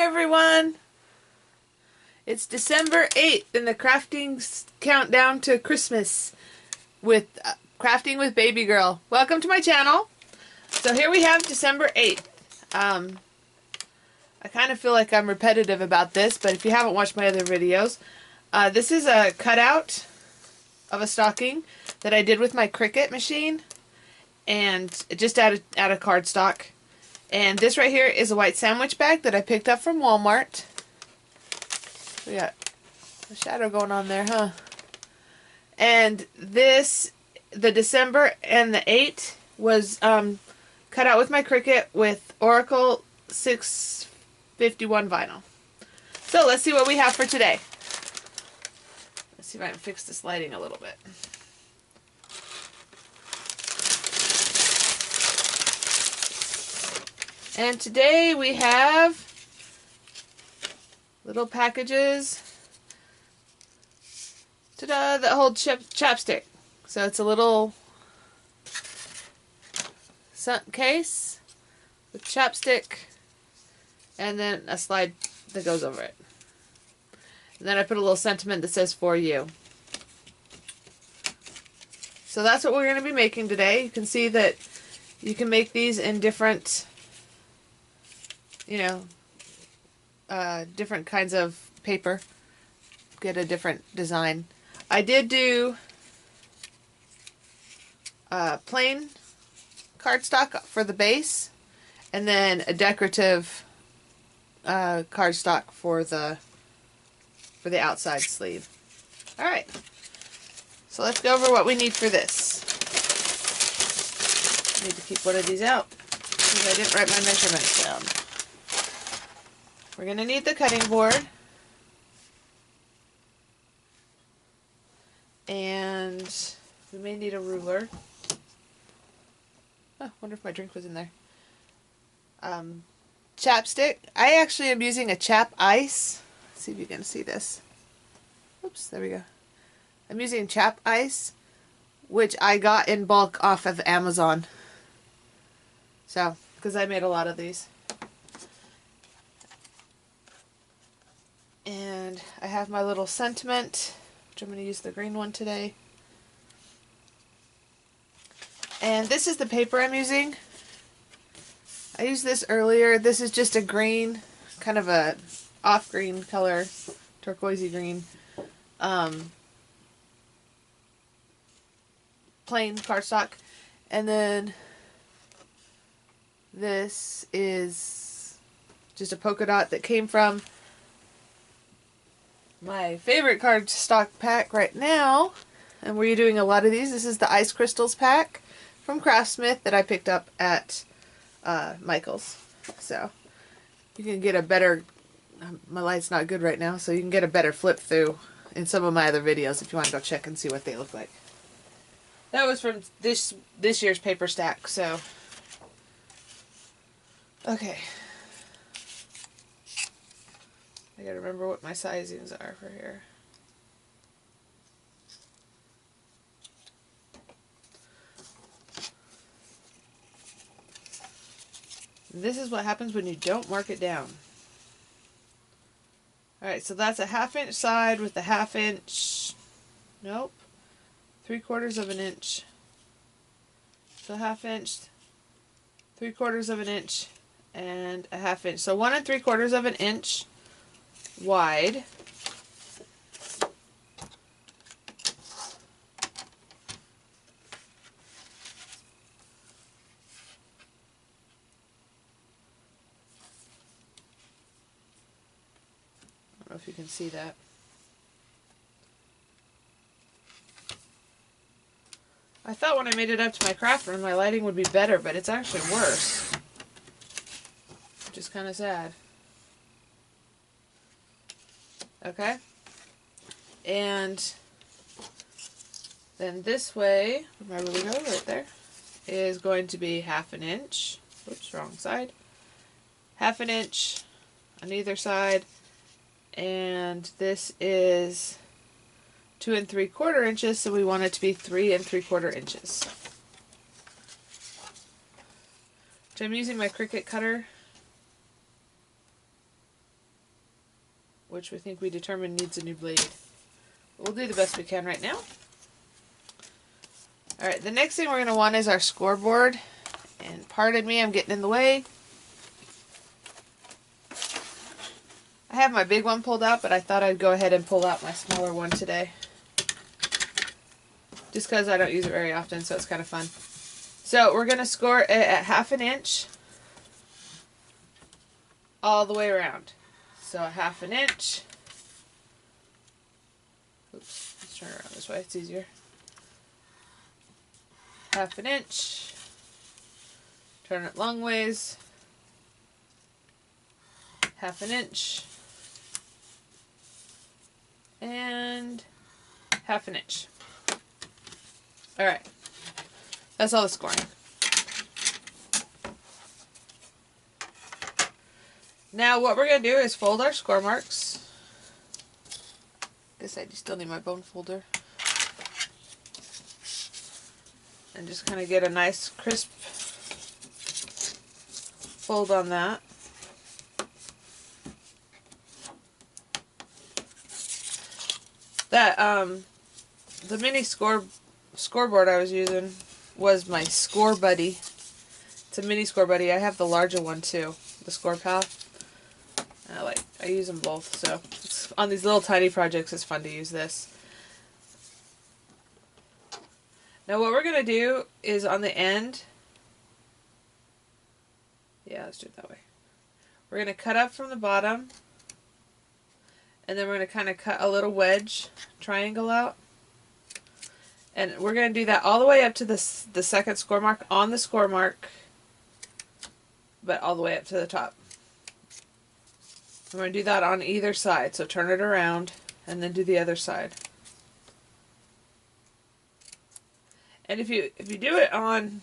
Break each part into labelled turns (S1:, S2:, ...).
S1: everyone! It's December 8th in the crafting countdown to Christmas with Crafting with Baby Girl. Welcome to my channel. So here we have December 8th. I kind of feel like I'm repetitive about this, but if you haven't watched my other videos, this is a cutout of a stocking that I did with my Cricut machine and just out of cardstock. And this right here is a white sandwich bag that I picked up from Walmart. We got a shadow going on there, huh? And this, the December and the 8 was cut out with my Cricut with Oracle 651 vinyl. So let's see what we have for today. Let's see if I can fix this lighting a little bit. And today we have little packages. Ta-da! That hold chapstick. So it's a little case with chapstick and then a slide that goes over it. And then I put a little sentiment that says "for you." So that's what we're going to be making today. You can see that you can make these in different, different kinds of paper. Get a different design. I did do plain cardstock for the base, and then a decorative cardstock for the outside sleeve. All right, so let's go over what we need for this. I need to keep one of these out because I didn't write my measurements down. We're going to need the cutting board, and we may need a ruler. Oh, wonder if my drink was in there. Chapstick. I actually am using a Chap Ice. Let's see if you can see this. Oops, there we go. I'm using Chap Ice, which I got in bulk off of Amazon. So, because I made a lot of these. And I have my little sentiment, which I'm going to use the green one today. And this is the paper I'm using. I used this earlier. This is just a green, kind of a off green color, turquoisey green. Plain cardstock. And then this is just a polka dot that came from my favorite cardstock pack right now, and we're doing a lot of these. This is the Ice Crystals pack from Craftsmith that I picked up at Michael's. So you can get a better, my light's not good right now, so you can get a better flip through in some of my other videos if you want to go check and see what they look like. That was from this year's paper stack. So okay, I gotta remember what my sizings are for here. This is what happens when you don't mark it down. Alright, so that's a 1/2 inch side with a 1/2 inch, nope, 3/4 of an inch. So 1/2 inch, 3/4 of an inch, and a 1/2 inch. So 1 3/4 of an inch wide. I don't know if you can see that. I thought when I made it up to my craft room my lighting would be better, but it's actually worse, which is kind of sad. Okay, and then this way, where my ruler go, right there, is going to be 1/2 inch. Oops, wrong side. 1/2 inch on either side, and this is 2 3/4 inches, so we want it to be 3 3/4 inches. So I'm using my Cricut cutter which we think we determined needs a new blade. We'll do the best we can right now. Alright, the next thing we're going to want is our scoreboard. And pardon me, I'm getting in the way. I have my big one pulled out, but I thought I'd go ahead and pull out my smaller one today. Just because I don't use it very often, so it's kind of fun. So we're going to score it at 1/2 inch all the way around. So 1/2 inch. Oops, let's turn it around this way, it's easier. 1/2 inch. Turn it long ways. 1/2 inch. And 1/2 inch. Alright. That's all the scoring. Now what we're going to do is fold our score marks. Guess I still need my bone folder. And just kind of get a nice crisp fold on that. The mini scoreboard I was using was my Score Buddy. It's a mini Score Buddy. I have the larger one too, the Score Pal. I use them both, so on these little tiny projects it's fun to use this. Now what we're going to do is on the end, yeah, let's do it that way. We're going to cut up from the bottom, and then we're going to kind of cut a little wedge triangle out. And we're going to do that all the way up to the second score mark on the score mark, but all the way up to the top. We're going to do that on either side, so turn it around and then do the other side. And if you do it on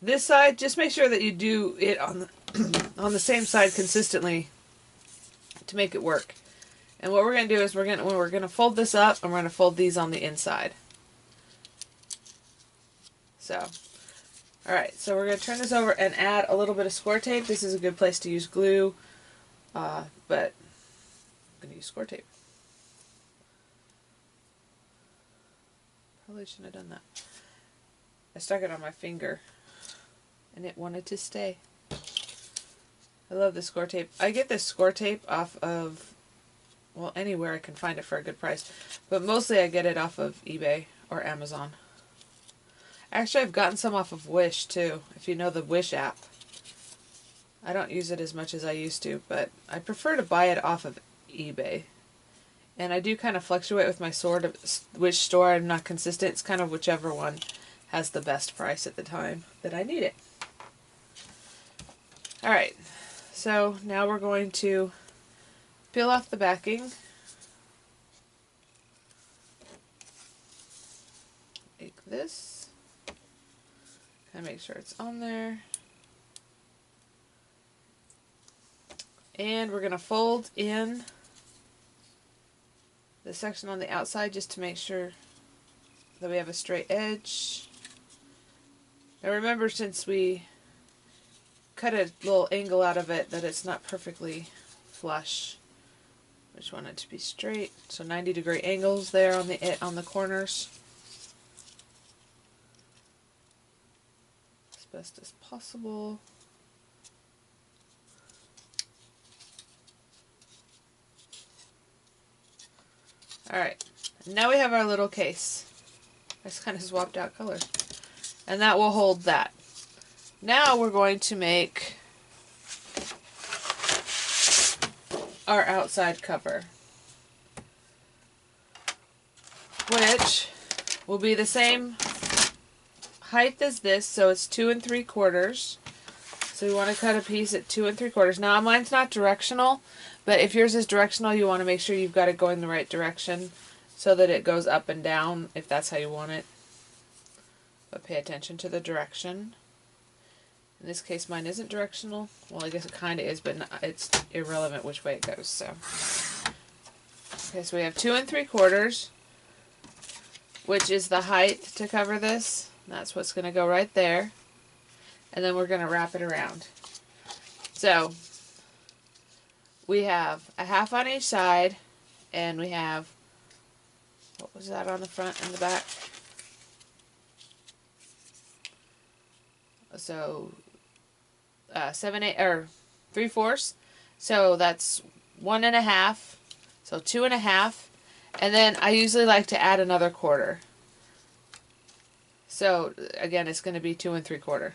S1: this side, just make sure that you do it on the on the same side consistently to make it work. And what we're going to do is we're going to fold this up, and we're going to fold these on the inside. So, alright, so we're going to turn this over and add a little bit of score tape. This is a good place to use glue, but I'm going to use score tape. Probably shouldn't have done that. I stuck it on my finger, and it wanted to stay. I love this score tape. I get this score tape off of, well, anywhere I can find it for a good price. But mostly I get it off of eBay or Amazon. Actually, I've gotten some off of Wish, too, if you know the Wish app. I don't use it as much as I used to, but I prefer to buy it off of eBay. And I do kind of fluctuate with my which store I'm not consistent. It's kind of whichever one has the best price at the time that I need it. Alright, so now we're going to peel off the backing. Like this. Kind of make sure it's on there. And we're going to fold in the section on the outside just to make sure that we have a straight edge. Now remember, since we cut a little angle out of it, that it's not perfectly flush. I just want it to be straight. So 90-degree angles there on the corners. As best as possible. Alright, now we have our little case. I just kind of swapped out colors. And that will hold that. Now we're going to make our outside cover, which will be the same height as this, so it's 2 3/4. So we want to cut a piece at 2 3/4. Now mine's not directional, but if yours is directional, you want to make sure you've got it going the right direction so that it goes up and down if that's how you want it. But pay attention to the direction. In this case, mine isn't directional. Well, I guess it kind of is, but it's irrelevant which way it goes. So, okay, so we have 2 3/4, which is the height to cover this. That's what's going to go right there. And then we're going to wrap it around. So, we have a half on each side, and we have, what was that on the front and the back? So 7/8 or 3/4. So that's 1.5. So 2.5, and then I usually like to add another quarter. So again, it's going to be 2 3/4.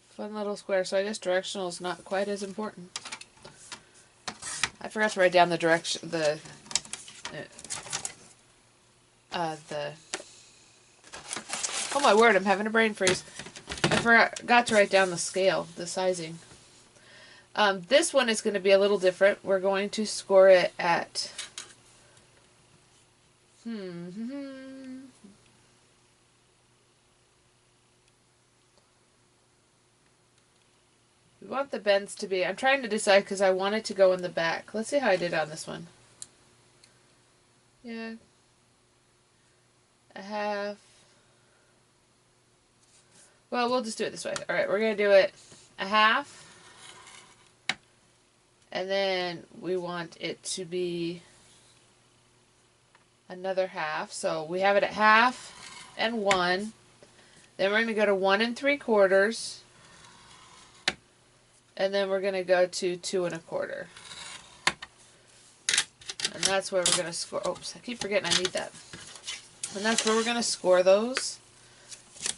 S1: Fun little square. So I guess directional is not quite as important. I forgot to write down the direction, the oh my word, I'm having a brain freeze. I forgot to write down the scale, the sizing. This one is going to be a little different. We're going to score it at we want the bends to be, I'm trying to decide because I want it to go in the back. Let's see how I did on this one. Yeah. A half. Well, we'll just do it this way. Alright, we're going to do it a half. And then we want it to be another half. So we have it at half and 1. Then we're going to go to 1 3/4. And then we're going to go to 2 1/4. And that's where we're going to score. Oops, I keep forgetting I need that. And that's where we're going to score those.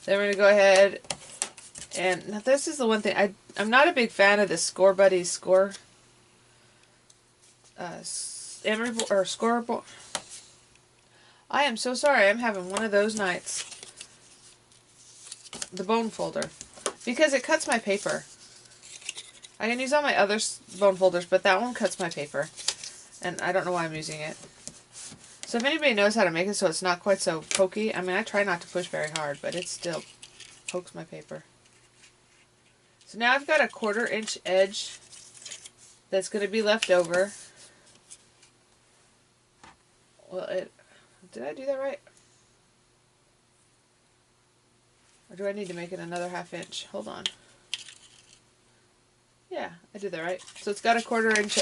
S1: Then we're going to go ahead and, now this is the one thing, I'm not a big fan of the Score Buddies score scoreboard. I am so sorry, I'm having one of those nights. The bone folder. Because it cuts my paper. I can use all my other bone folders, but that one cuts my paper. And I don't know why I'm using it. So if anybody knows how to make it so it's not quite so pokey, I mean, I try not to push very hard, but it still pokes my paper. So now I've got a 1/4 inch edge that's going to be left over. Well, did I do that right? Or do I need to make it another 1/2 inch? Hold on. Yeah, I did that right. So it's got a 1/4 inch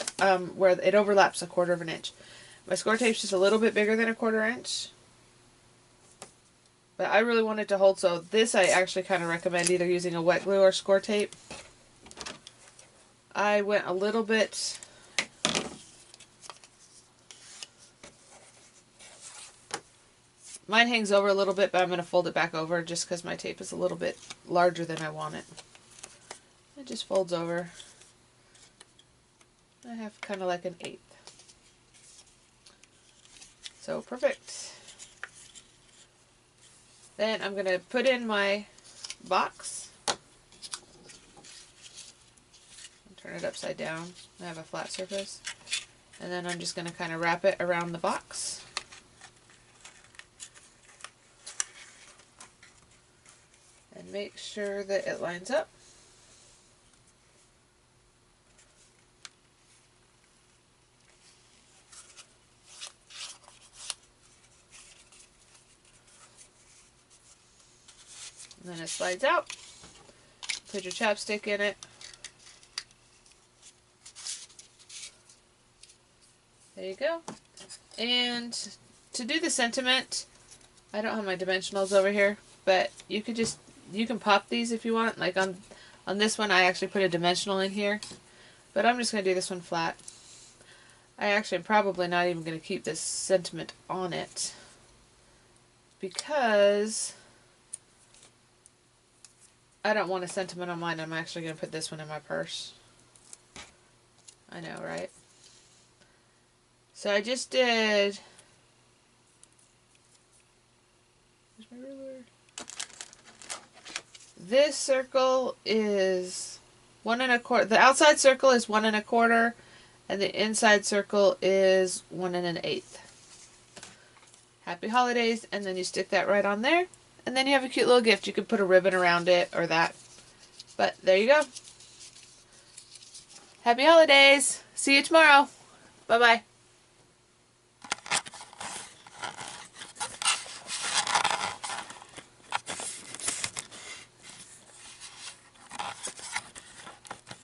S1: where it overlaps a 1/4 inch. My score tape's just a little bit bigger than a 1/4 inch. But I really want it to hold, so this I actually kind of recommend either using a wet glue or score tape. I went a little bit... Mine hangs over a little bit, but I'm going to fold it back over just because my tape is a little bit larger than I want it. It just folds over. I have kind of like an 1/8. So perfect. Then I'm going to put in my box. Turn it upside down. I have a flat surface. And then I'm just going to kind of wrap it around the box. And make sure that it lines up. And then it slides out. Put your chapstick in it. There you go. And to do the sentiment, I don't have my dimensionals over here, but you can pop these if you want. Like on this one, I actually put a dimensional in here, but I'm just going to do this one flat. I actually am probably not even going to keep this sentiment on it because I don't want a sentiment on mine. I'm actually going to put this one in my purse. I know, right? So I just did... Where's my ruler? This circle is 1 1/4. The outside circle is 1 1/4, and the inside circle is 1 1/8. Happy holidays, and then you stick that right on there, and then you have a cute little gift. You could put a ribbon around it or that. But there you go. Happy holidays. See you tomorrow. Bye-bye.